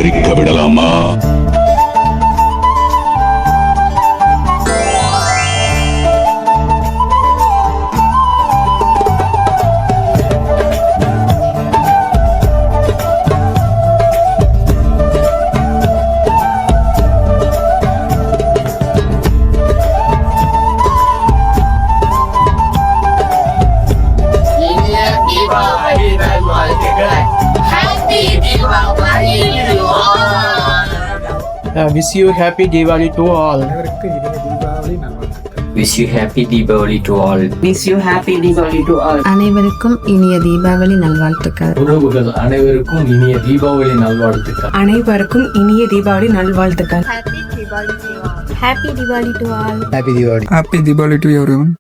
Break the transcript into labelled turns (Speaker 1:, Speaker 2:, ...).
Speaker 1: சிரிக்க விடலாமா?
Speaker 2: Wish you happy Diwali to all.
Speaker 3: Wish you happy Deepavali to all.
Speaker 4: Wish you happy Diwali to all.
Speaker 5: அனைவருக்கும் இனிய தீபாவளி நல்வாழ்த்துக்கள்.
Speaker 3: உறவுகள் அனைவருக்கும் இனிய தீபாவளி நல்வாழ்த்துக்கள்.
Speaker 4: அனைவருக்கும் இனிய தீபாவளி நல்வாழ்த்துக்கள்.
Speaker 5: Happy Diwali to all.
Speaker 2: Happy Diwali.
Speaker 6: Happy Diwali to everyone.